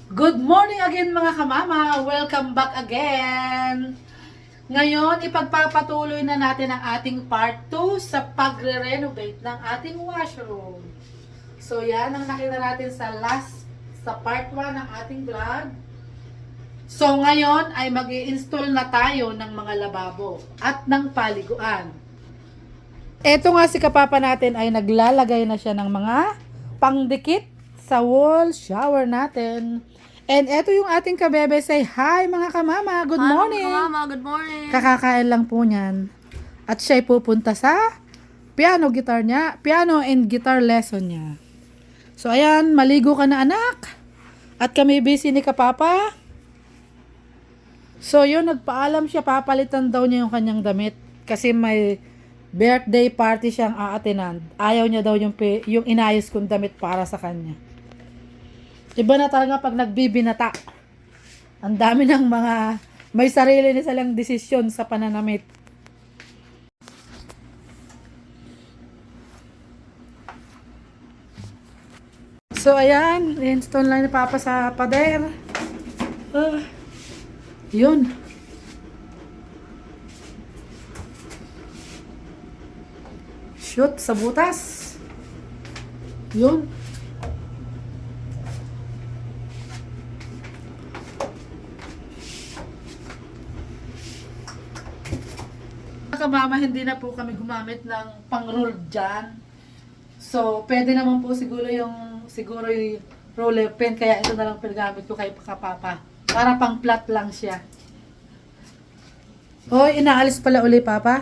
Good morning again mga kamama! Welcome back again! Ngayon, ipagpapatuloy na natin ang ating part 2 sa pagre-renovate ng ating washroom. So yan ang nakita natin sa part 1 ng ating vlog. So ngayon ay mag-i-install na tayo ng mga lababo at ng paliguan. Eto nga si kapapa natin ay naglalagay na siya ng mga pangdikit sa wall shower natin. And eto yung ating kabebe, say hi mga kamama, good morning. Hi mga kamama, good morning. Kakakain lang po niyan. At siya'y pupunta sa piano and guitar lesson niya. So ayan, maligo ka na anak. At kami busy ni kapapa. So yun, nagpaalam siya, papalitan daw niya yung kanyang damit. Kasi may birthday party siyang aatenan. Ayaw niya daw yung inayos kong damit para sa kanya. Iba na talaga pag nagbibinata. Ang dami ng mga may sarili na silang desisyon sa pananamit. So ayan, install lang ni Papa sa pader. Yun. Shoot sa butas. Yun. Kamama, hindi na po kami gumamit ng pang-roll dyan. So, pwede naman po siguro yung roller pen, kaya ito na lang pinagamit ko kay kapapa. Para pang-flat lang siya. Hoy, inaalis pala uli, Papa?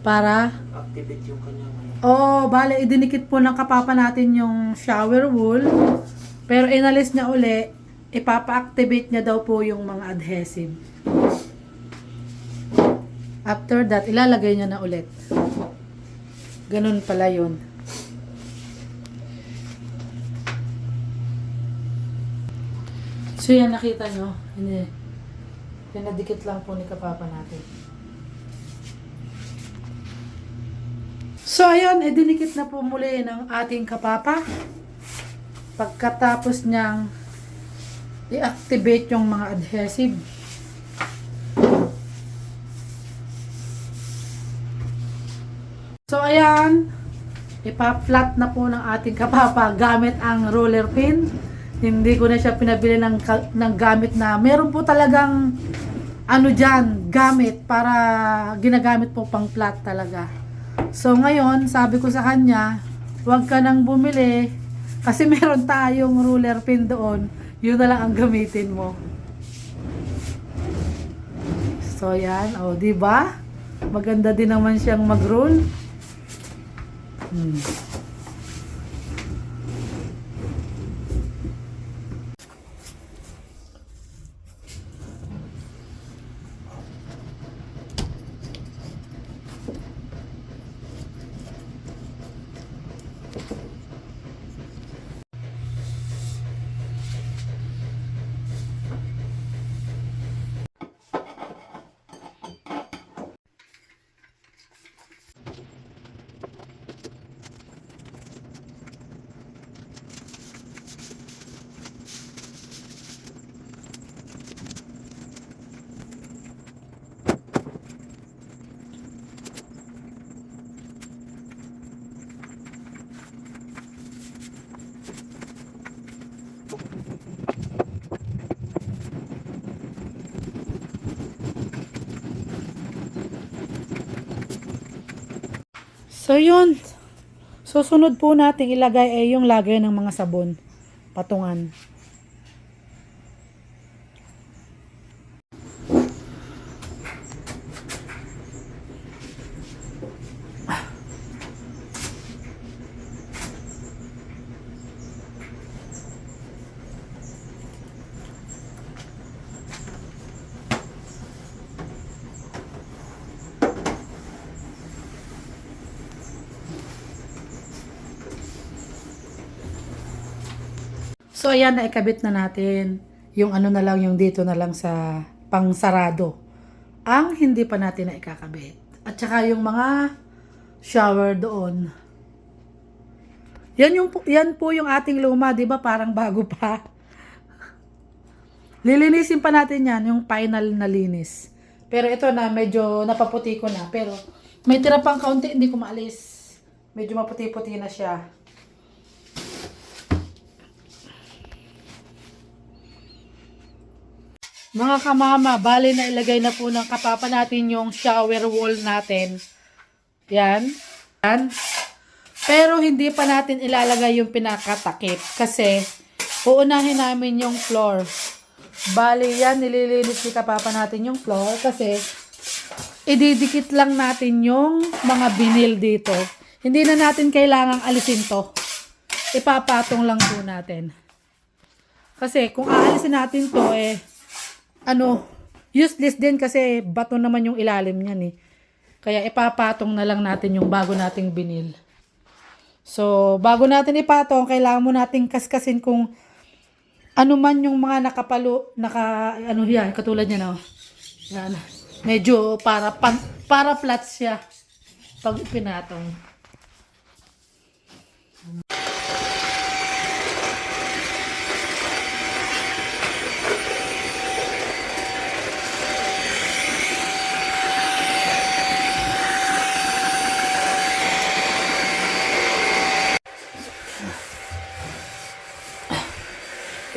Para? Activate yung kanya. Bale, idinikit po ng kapapa natin yung shower wall. Pero inalis niya uli, ipapa-activate niya daw po yung mga adhesive. After that, ilalagay niya na ulit. Ganun pala yun. So yan, nakita nyo. Hindi. Pinadikit lang po ni kapapa natin. So ayan, dinikit na po muli ng ating kapapa. Pagkatapos niyang i-activate yung mga adhesive. So ayan, ipa-flat na po ng ating kapapa gamit ang roller pin. Hindi ko na siya pinabili ng gamit na meron po talagang gamit para ginagamit po pang flat talaga. So ngayon, sabi ko sa kanya, huwag ka nang bumili kasi meron tayong roller pin doon. Yun na lang ang gamitin mo. So yan, di ba? Maganda din naman siyang mag-roll. So yun, susunod po natin ilagay ay yung lagay ng mga sabon, patungan. So ayan, naikabit na natin yung na lang, yung dito na lang sa pangsarado. Ang hindi pa natin na ikakabit. At saka yung mga shower doon. Yan po yung ating luma, 'di ba? Parang bago pa. Lilinisin pa natin yan, yung final na linis. Pero ito na, medyo napaputi ko na. Pero may tira pang kaunti, hindi ko maalis. Medyo maputi-puti na siya. Mga kamama, bali na ilagay na po ng kapapa natin yung shower wall natin. Yan. Yan. Pero hindi pa natin ilalagay yung pinakatakip kasi uunahin namin yung floor. Bali yan, nililinis ni kapapa natin yung floor kasi ididikit lang natin yung mga binil dito. Hindi na natin kailangang alisin to. Ipapatong lang po natin. Kasi kung aalisin natin to useless din kasi bato naman yung ilalim niyan eh. Kaya ipapatong na lang natin yung bago nating binil. So, bago natin ipatong, kailangan mo nating kaskasin kung ano man yung mga yan, katulad niya no. Yan. Medyo para flat siya pag pinatong.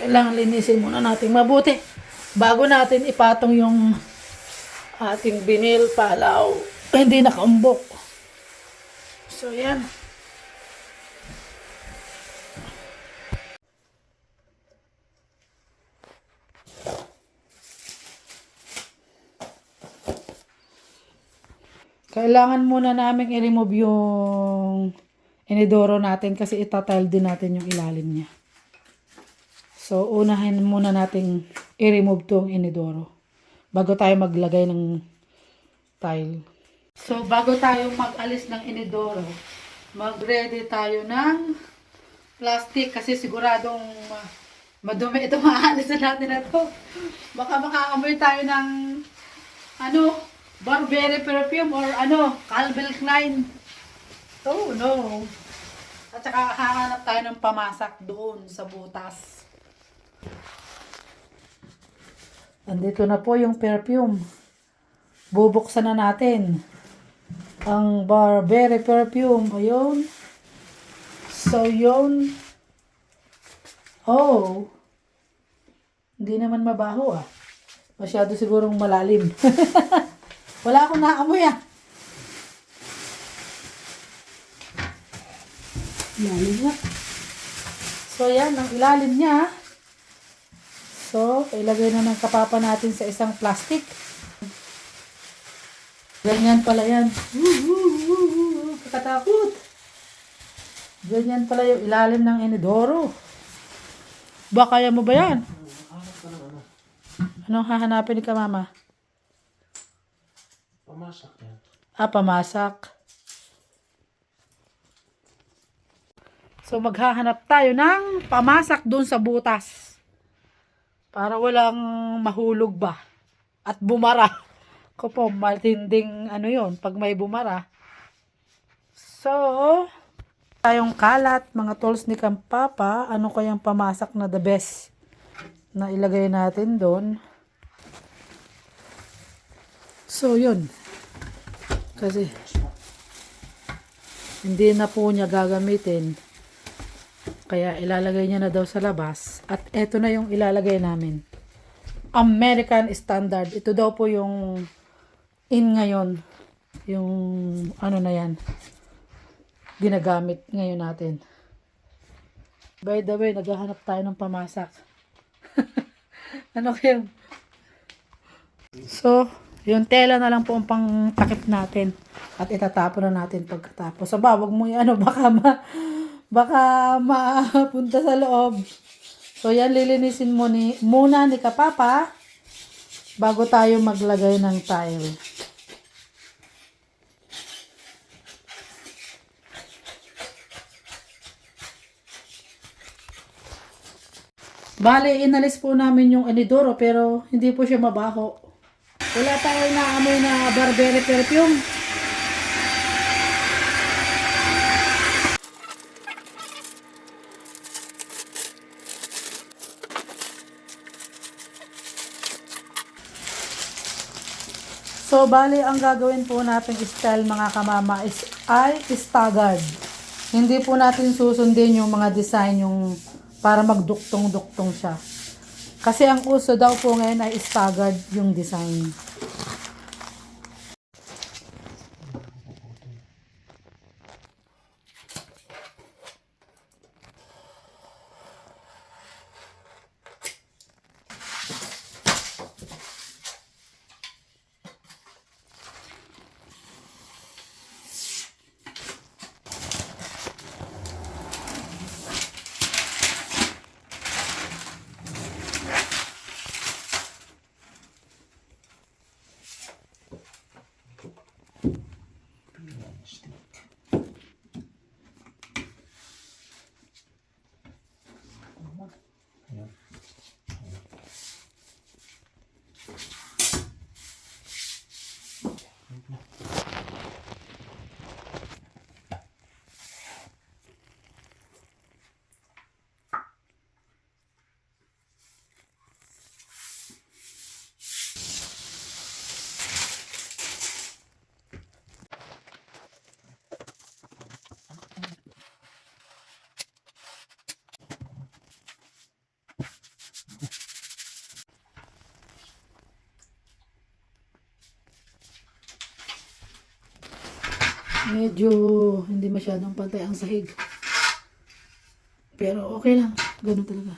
Kailangan linisin muna natin mabuti bago natin ipatong yung ating binil palaw. Hindi nakaumbok. So, yan. Kailangan muna namin i-remove yung inidoro natin kasi itatile din natin yung ilalim niya. So, unahin muna nating i-remove tong inidoro bago tayo maglagay ng tile. So, bago tayo mag-alis ng inidoro, mag-ready tayo ng plastic kasi siguradong madumi ito maalis na natin na ito. Baka makaamoy tayo ng Burberry perfume or Calvin Klein. Oh, no. At saka hahanap tayo ng pamasak doon sa butas. Andito na po yung perfume. Bubuksan na natin ang Burberry perfume. Ayun. So, yun. Oh. Hindi naman mabaho ah. Masyado sigurong malalim. Wala akong naamoy ah. Ilalim na. So, yan. Ang ilalim niya. So, ilagay na ng kapapa natin sa isang plastic. Ganyan pala yan. Kakatakot. Ganyan pala yung ilalim ng inidoro. Ba, kaya mo ba yan? Anong hahanapin ni ka, mama? Pamasak yan. Pamasak. So, maghahanap tayo ng pamasak dun sa butas. Para walang mahulog ba. At bumara. Ko po, matinding yon pag may bumara. So, tayong kalat, mga tools ni Kampapa, ano kayang pamasak na the best na ilagay natin doon. So, yun. Kasi, hindi na po niya gagamitin. Kaya ilalagay niya na daw sa labas. At eto na yung ilalagay namin. American Standard. Ito daw po yung in ngayon. Yung na yan. Ginagamit ngayon natin. By the way, naghahanap tayo ng pamasak. Ano kayo? So, yung tela na lang po ang pangtakip natin. At itatapon na natin pagkatapos. So, wag mo baka mapunta sa loob. So, yan, lilinisin muna ni Kapapa bago tayo maglagay ng tile. Bale, inalis po namin yung inidoro pero hindi po siya mabaho. Wala tayong naamoy na Burberry perfume. So, bali, ang gagawin po natin style mga kamama ay staggered. Hindi po natin susundin yung mga design yung para magduktong-duktong siya. Kasi ang uso daw po ngayon ay staggered yung design. Medyo hindi masyadong pantay ang sahig. Pero okay lang. Ganun talaga.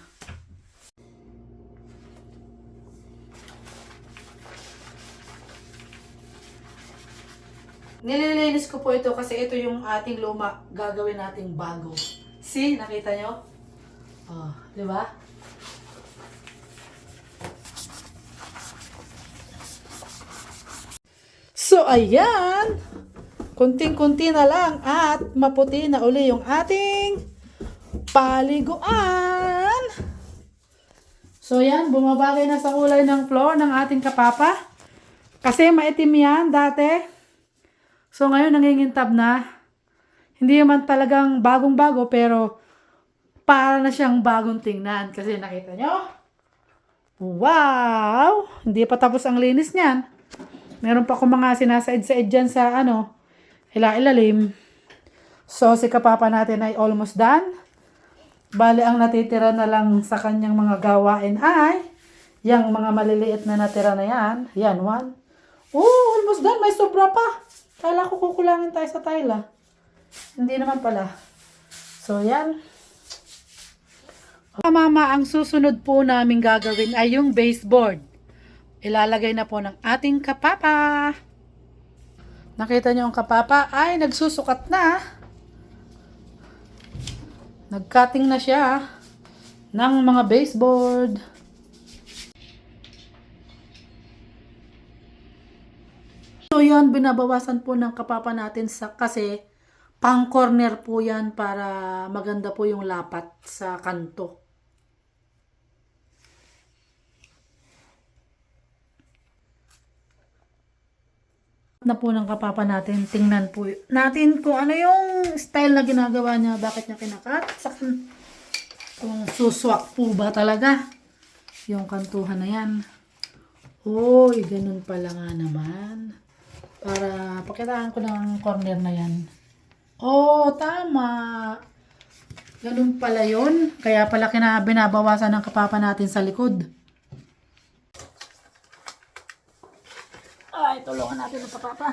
Nililinis ko po ito kasi ito yung ating luma. Gagawin nating bago. See? Nakita nyo? Oh, di ba? So, ayan. Kunting-kunti na lang at maputi na uli yung ating paliguan. So yan, bumabagay na sa kulay ng floor ng ating kapapa. Kasi maitim yan dati. So ngayon nangingintab na. Hindi naman talagang bagong-bago pero para na siyang bagong tingnan. Kasi nakita nyo? Wow! Hindi pa tapos ang linis niyan. Meron pa akong mga sinasaid-said dyan sa ilalim. So, si kapapa natin ay almost done. Bali, ang natitira na lang sa kanyang mga gawain ay yung mga maliliit na natira na yan. Yan, one. Oh, almost done. May sobra pa. Kala ko kukulangin tayo sa tile. Hindi naman pala. So, yan. Mama, ang susunod po namin gagawin ay yung baseboard. Ilalagay na po ng ating kapapa. Nakita nyo ang kapapa ay nagsusukat na. Nag-cutting na siya ng mga baseboard. So yan, binabawasan po ng kapapa natin kasi pang corner po yan para maganda po yung lapat sa kanto. Na po ng kapapa natin, tingnan po natin kung ano yung style na ginagawa niya, bakit niya kinakat, kung suswak po ba talaga yung kantuhan na yan. Oy, ganun pala nga naman. Para pakitaan ko ng corner na yan. Oh, tama. Ganun pala yun. Kaya pala binabawasan ng kapapa natin sa likod. Ay, tulungan natin ang kapapa.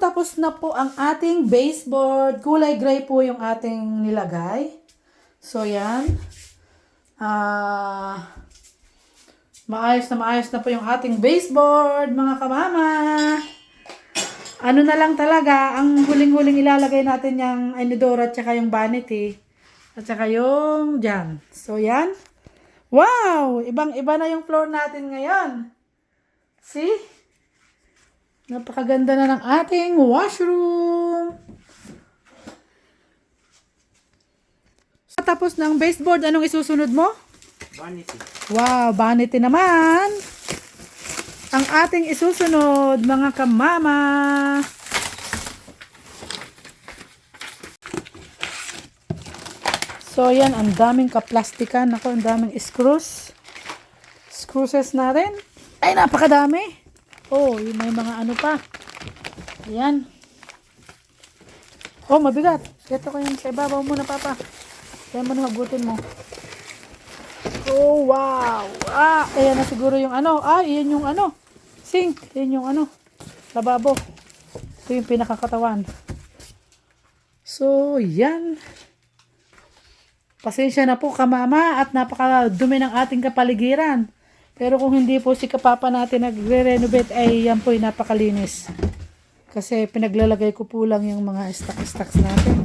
Tapos na po ang ating baseboard. Kulay gray po yung ating nilagay. So, yan. Maayos na po yung ating baseboard, mga kamama. Ano na lang talaga, ang huling-huling ilalagay natin yung inidora at saka yung vanity. At saka yung dyan. So, yan. Wow! Ibang-iba na yung floor natin ngayon. See? Napakaganda na ng ating washroom. Tapos ng baseboard, anong isusunod mo? Vanity. Wow, vanity naman. ang ating isusunod, mga kamama. So, yan, ang daming kaplastikan. Ako, ang daming screws. Screws natin. Ay, napakadami. Oh, may mga ano pa. Ayan. Oh, mabigat. Ito ko yan sa ibabaw muna, Papa. Kaya mo hagutin mo. Oh, wow. Ah, ayan na siguro yung ano. Ah, iyan yung ano. Sink. Iyan yung ano. Lababo. Ito yung pinakakatawan. So, yan. Pasensya na po, kamama, at napakadumi ng ating kapaligiran. Pero kung hindi po si kapapa natin nagre-renovate, ay yan po ay napakalinis. Kasi pinaglalagay ko po lang yung mga stocks natin.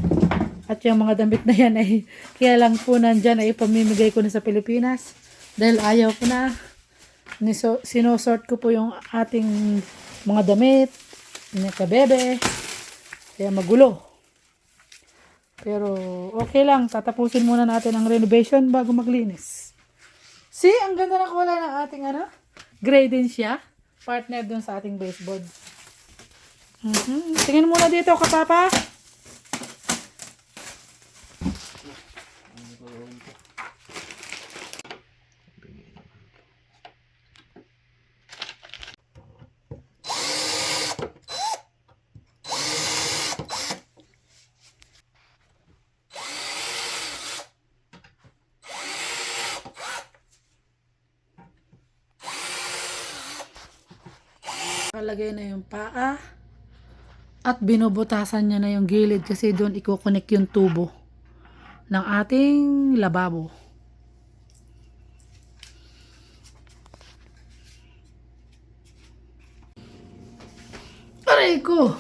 At yung mga damit na yan ay kaya lang po nandyan ay pamimigay ko na sa Pilipinas. Dahil ayaw ko na. Sinosort ko po yung ating mga damit, kabebe. Kaya magulo. Pero okay lang, tatapusin muna natin ang renovation bago maglinis. See, ang ganda ng kulay ng ating ano? Gray din siya. Partner dun sa ating baseboard. Tingin muna dito, kapapa. Nakalagay na yung paa at binubutasan niya na yung gilid kasi doon i-connect yung tubo ng ating lababo. Aray ko!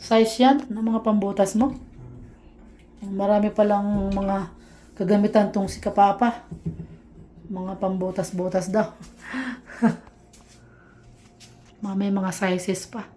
Size yan ng mga pambutas mo. Marami palang mga kagamitan tong si kapapa. Mga pambutas-butas daw. May mga sizes pa.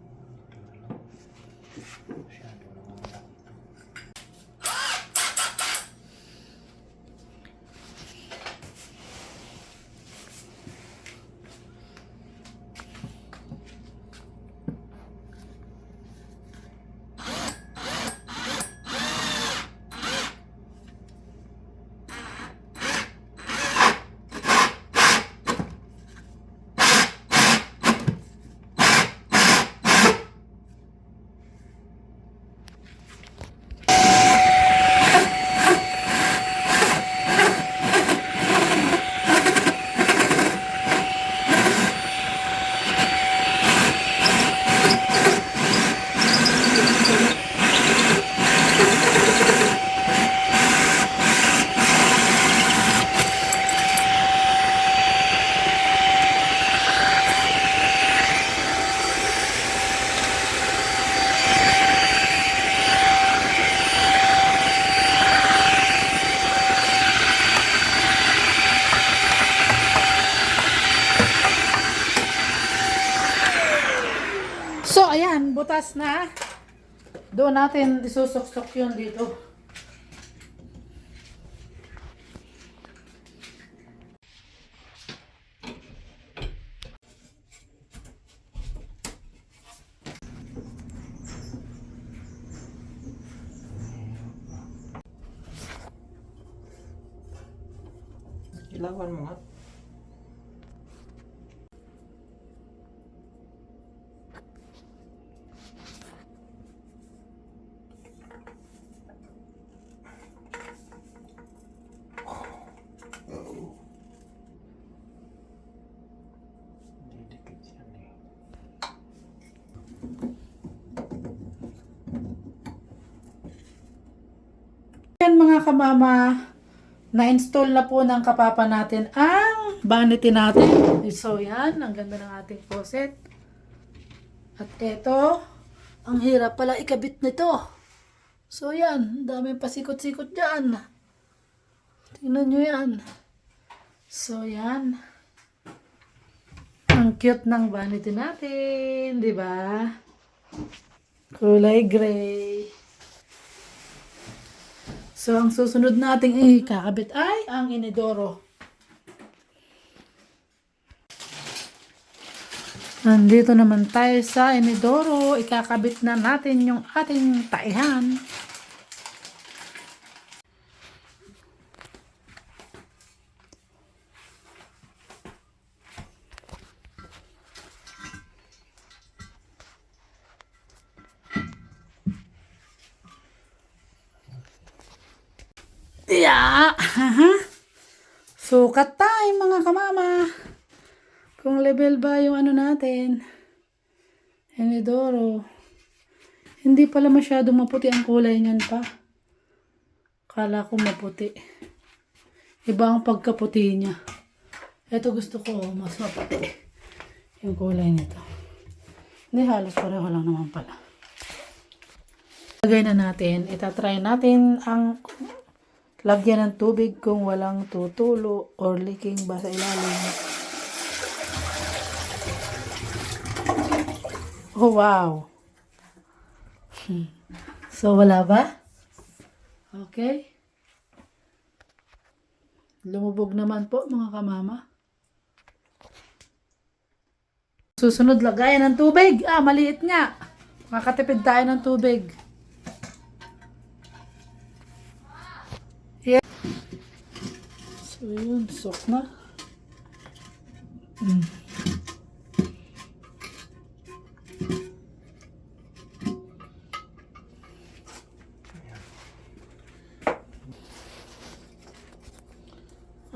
So, ayan, butas na. Doon natin isusok-sok yun dito. Ilawan mo nga. Didikit yan eh. Yan mga kamama, na-install na po ng kapapa natin ang vanity natin. So yan, ang ganda ng ating faucet. At eto, ang hirap pala ikabit nito. So yan, daming pasikot-sikot dyan. Tingnan nyo yan. So yan. Ang cute ng vanity natin, di ba? Kulay gray. So, ang susunod nating ikakabit ay ang inidoro. Nandito naman tayo sa inidoro. Ikakabit na natin yung ating taihan. Yeah! Sukat time mga kamama. Kung level ba yung ano natin. Inidoro. Hindi pala masyadong maputi ang kulay niyan pa. Kala ko maputi. Iba ang pagkaputi niya. Ito gusto ko mas maputi. Yung kulay nito. Hindi halos pareho lang naman pala. Lagay na natin. Itatry natin ang lagyan ng tubig kung walang tutulo or leaking ba sa ilalim. Oh, wow. So, wala ba? Okay. Lumubog naman po, mga kamama. Susunod, lagayan ng tubig. Maliit nga. Makatipid tayo ng tubig. Yeah. So, yun. Sok na.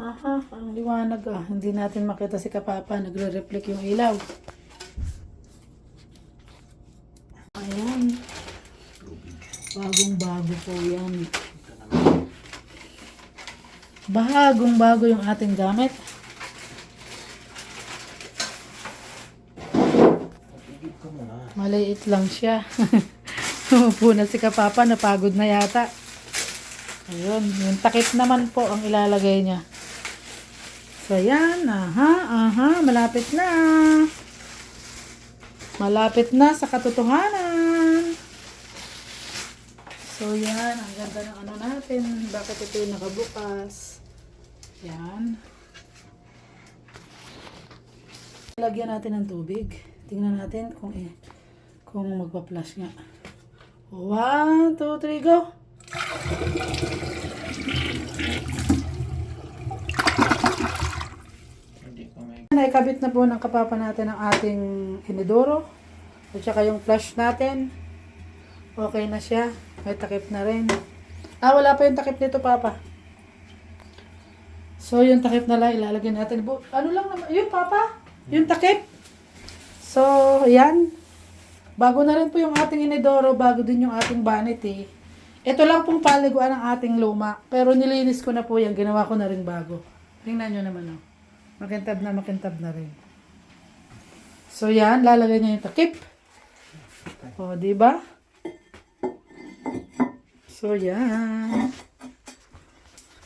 Aha, ang liwanag Hindi natin makita si Kapapa. Nagre-reflect yung ilaw. Ayan. Bagong-bago po yan. Bagong-bago yung ating gamit. Maliit lang siya. Umupo na si Kapapa. Napagod na yata. Ayun. Yung takip naman po ang ilalagay niya. So, yan. Malapit na. Malapit na sa katotohanan. So, yan. Ang ganda ng ano natin. Bakit ito yung nakabukas? Yan. Lagyan natin ng tubig. Tingnan natin kung magpa-flash nga. 1, 2, 3, go! Naikabit na po ng Kapapa natin ang ating inidoro. At saka yung flash natin. Okay na siya. May takip na rin. Wala pa yung takip nito, Papa. So, yung takip na lang ilalagay natin. Ano lang naman? Yung Papa? Yung takip? So, yan. Bago na rin po yung ating inidoro. Bago din yung ating vanity. Ito lang pong paliguan ng ating luma. Pero nilinis ko na po yan. Ginawa ko na rin bago. Tingnan nyo naman, oh. Makintab na rin. So, yan. Lalagay niya yung takip. O, diba? So, yan.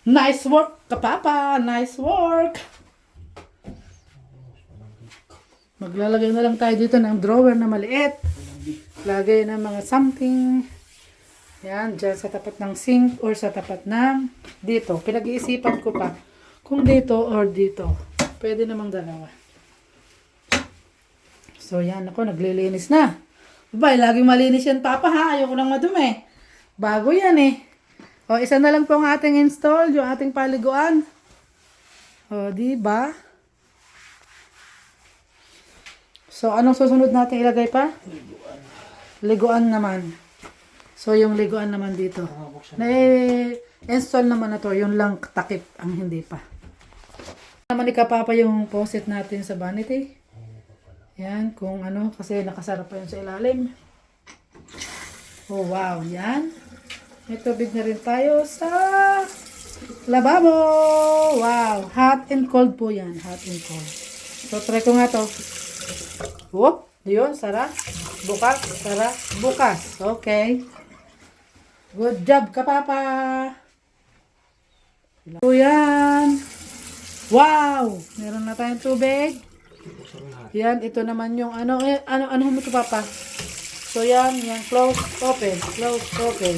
Nice work, Kapapa. Nice work. Maglalagay na lang tayo dito ng drawer na maliit. Lagay ng mga something. Yan, dyan sa tapat ng sink or sa tapat ng dito. Pinag-iisipan ko pa kung dito or dito. Pwede namang dalawa. So, yan. Ako, naglilinis na. Abay, laging malinis yan, Papa, ha? Ayoko nang madumi. Bago yan, eh. O, isa na lang po ang ating install, yung ating paliguan. O, diba? So, anong susunod natin ilagay pa? Liguan naman. So, yung liguan naman dito. Na-install naman na to. Yung lang takip ang hindi pa. Naman ni Kapapa yung faucet natin sa vanity. Yan, kung ano, kasi nakasarap pa yun sa ilalim. Oh, wow, yan. May tubig na rin tayo sa lababo. Wow, hot and cold po yan. Hot and cold. So, try ko nga to. Whoop, yun, sara. Bukas, sara. Bukas. Okay. Good job, Kapapa. So, yan. Wow! Meron na tayong tubig. Buksan mo lahat. Yan, ito naman yung ano mo ito, Papa? So, yan, close, open, close, open.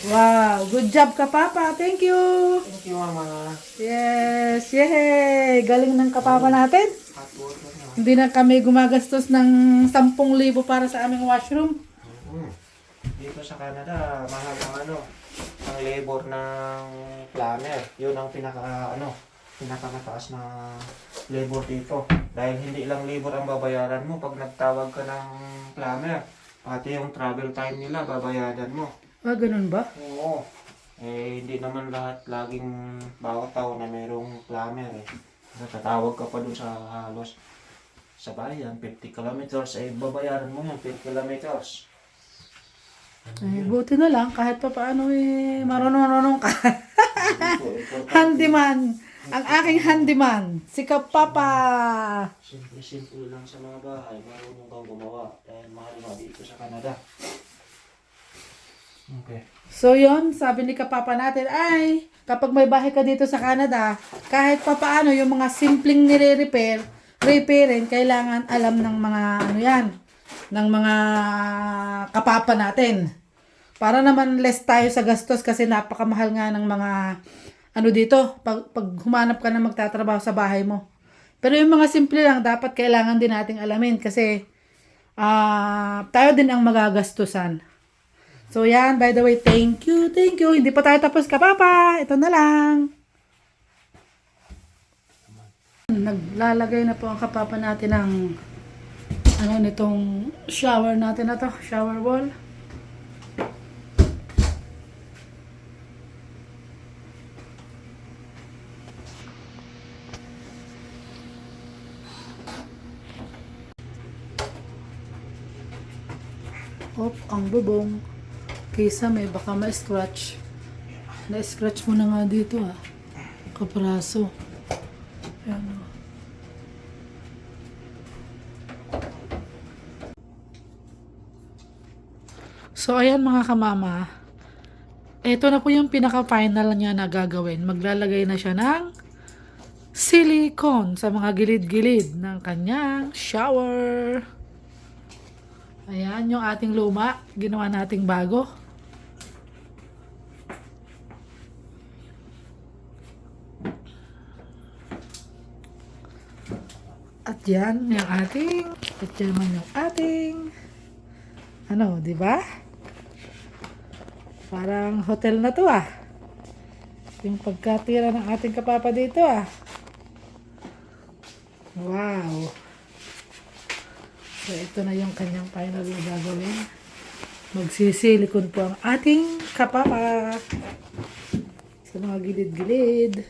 Wow, good job ka, Papa. Thank you. Thank you, Mama. Yes, yay! Galing ng kapapa natin. Hot water na. Hindi na kami gumagastos ng 10,000 para sa aming washroom. Dito sa Canada, mahal ang ang labor ng plumber. Yun ang pinakamataas na labor dito. Dahil hindi lang labor ang babayaran mo pag nagtawag ka ng plumber. Pati yung travel time nila, babayaran mo. Ah, ganun ba? Oo. Hindi naman lahat laging bawat taon na mayroong plumber eh. Natatawag ka pa dun sa halos sa bayan, 50 kilometers, babayaran mo yan, 50 kilometers. Ay, buti na lang, kahit pa paano marunong ka. Dito, importante. Handyman. Ang aking handyman. Si Kapapa. Simple lang sa mga bahay, marunong kang gumawa. Dahil mahal nga dito sa Canada. Okay. So yon, sabi ni Kapapa natin, ay, kapag may bahay ka dito sa Canada, kahit pa paano yung mga simpleng repairin, kailangan alam ng mga ng mga kapapa natin. Para naman less tayo sa gastos kasi napakamahal nga ng mga dito, pag humanap ka na magtatrabaho sa bahay mo. Pero yung mga simple lang, dapat kailangan din nating alamin kasi tayo din ang magagastusan. So yan, by the way, thank you. Hindi pa tayo tapos, Kapapa. Ito na lang. Naglalagay na po ang Kapapa natin ng nitong shower natin na to, shower wall. Ang bubong. Kaysa may baka ma-scratch. Na-scratch mo na nga dito kapraso. Ayan o. So, ayan mga kamama. Ito na po yung pinaka-final niya na gagawin. Maglalagay na siya ng silicone sa mga gilid-gilid ng kanyang shower. Ayan, yung ating luma. Ginawa nating bago. At yan, yung ating. At yan naman yung ating. Di ba? Parang hotel na to Yung pagkatira ng ating Kapapa dito Wow. So, ito na yung kanyang final na gagawin. Magsisilikon po ang ating Kapapa sa mga gilid-gilid.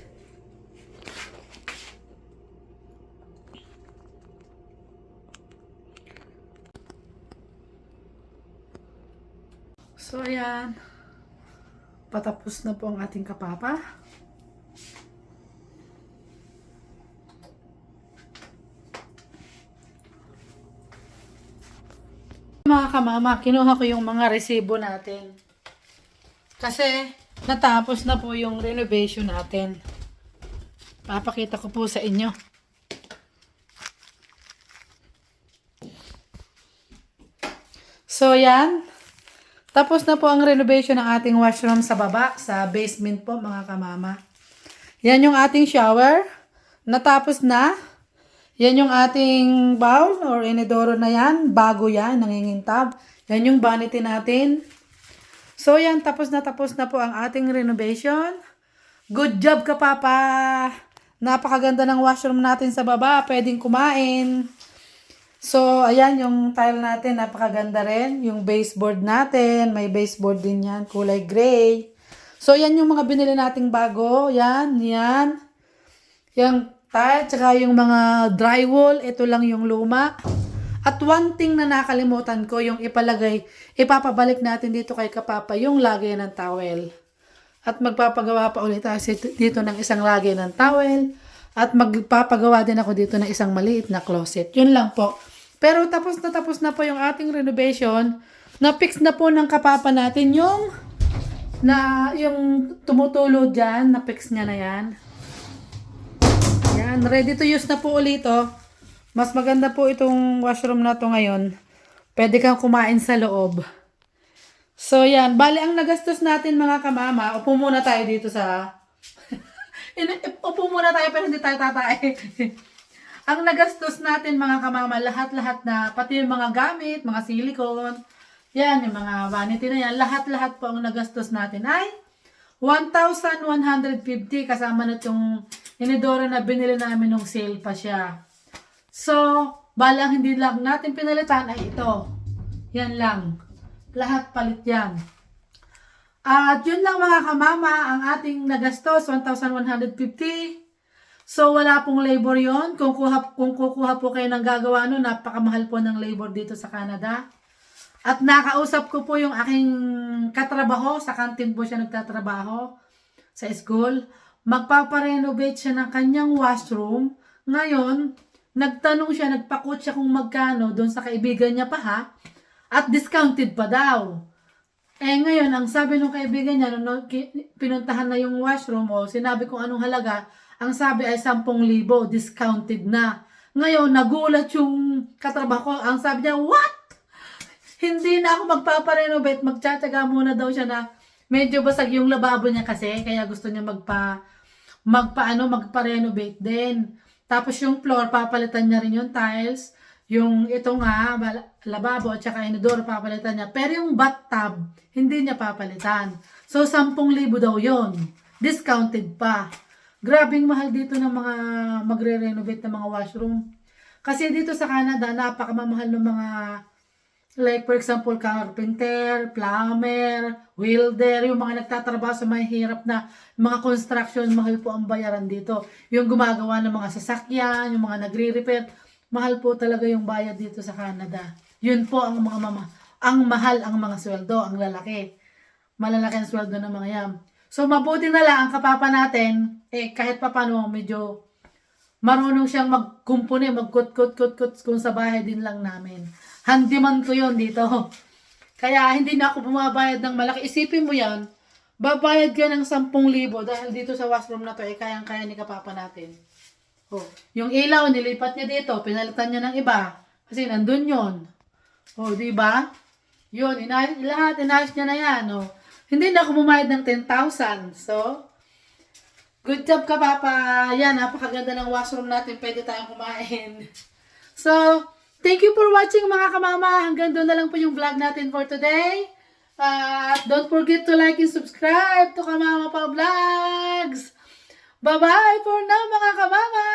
So, ayan. Patapos na po ang ating Kapapa. Mga kamama, kinuha ko yung mga resibo natin. Kasi, natapos na po yung renovation natin. Papakita ko po sa inyo. So, yan. Tapos na po ang renovation ng ating washroom sa baba, sa basement po mga kamama. Yan yung ating shower. Natapos na. Yan yung ating bowl or inidoro na yan. Bago yan, nangingintab. Yan yung vanity natin. So yan, tapos na po ang ating renovation. Good job ka, Papa! Napakaganda ng washroom natin sa baba. Pwedeng kumain. So, ayan yung tile natin, napakaganda rin. Yung baseboard natin, may baseboard din yan, kulay gray. So, yan yung mga binili nating bago. Yan. Yung tile, tsaka yung mga drywall, ito lang yung luma. At one thing na nakalimutan ko, yung ipapabalik natin dito kay Kapapa, yung lagay ng towel. At magpapagawa pa ulit tayo dito ng isang lagay ng towel. At magpapagawa din ako dito ng isang maliit na closet. Yun lang po. Pero tapos na po yung ating renovation. Na-fix na po ng Kapapa natin yung tumutulo dyan. Na-fix niya na yan. Yan. Ready to use na po ulit Mas maganda po itong washroom na to ngayon. Pwede kang kumain sa loob. So yan, bali ang nagastos natin mga kamama, upo muna tayo dito sa... upo muna tayo pero hindi tayo tatay. Ang nagastos natin mga kamama, lahat-lahat na, pati yung mga gamit, mga silicone, yan, yung mga vanity na yan, lahat-lahat po ang nagastos natin ay 1,150 kasama na itong inidoro na binili namin nung sale pa siya. So, balang hindi lang natin pinalitan ay ito. Yan lang. Lahat palit yan. At yun lang mga kamama, ang ating nagastos, 1,150. So, wala pong labor yon. Kung kukuha po kayo ng gagawa, napakamahal po ng labor dito sa Canada. At nakausap ko po yung aking katrabaho, sa kantin po siya nagtatrabaho, sa school. Magpaparenovate siya ng kanyang washroom. Ngayon, nagtanong siya, nagpakot siya kung magkano doon sa kaibigan niya pa ha. At discounted pa daw. Eh ngayon, ang sabi ng kaibigan niya, nung pinuntahan na yung washroom o sinabi kung anong halaga, ang sabi ay 10,000, discounted na. Ngayon, nagulat yung katrabaho ko. Ang sabi niya, what? Hindi na ako magpaparenovate, magtsatsaga muna daw siya na medyo basag yung lababo niya kasi, kaya gusto niya magpa-renovate din. Tapos yung floor, papalitan niya rin yung tiles. Yung ito nga, lababo at saka inodoro, papalitan niya. Pero yung bathtub, hindi niya papalitan. So, 10,000 daw yon. Discounted pa. Grabing mahal dito ng mga magre-renovate ng mga washroom. Kasi dito sa Canada, napakamamahal ng mga, like for example, carpenter, plumber, welder, yung mga nagtatrabaho sa mahihirap na mga construction, mahal po ang bayaran dito. Yung gumagawa ng mga sasakyan, yung mga nagre-repair, mahal po talaga yung bayad dito sa Canada. Yun po ang mga ang mahal ang mga sweldo, ang lalaki. Malalaki ang sweldo ng mga yan. So mabuti na lang ang kapapa natin, kahit papano medyo marunong siyang magkumpuni, magkut-kut-kut-kut kung sa bahay din lang namin. Handyman ko yon dito. Kaya hindi na ako bumabayad ng malaki. Isipin mo yan, babayad ka ng 10,000 dahil dito sa washroom na to, kayang-kaya ni kapapa natin. Oh, yung ilaw, nilipat niya dito, pinalitan niya ng iba. Kasi nandun yon. Oh, di ba? Yun, lahat, inayos niya na yan. Oh. Hindi na ako bumayad ng 10,000. So, good job ka, Papa. Yan, napakaganda ng washroom natin. Pwede tayong kumain. So, thank you for watching mga kamama. Hanggang doon na lang po yung vlog natin for today. Don't forget to like and subscribe to Kamama Pa Vlogs. Bye-bye for now mga kamama!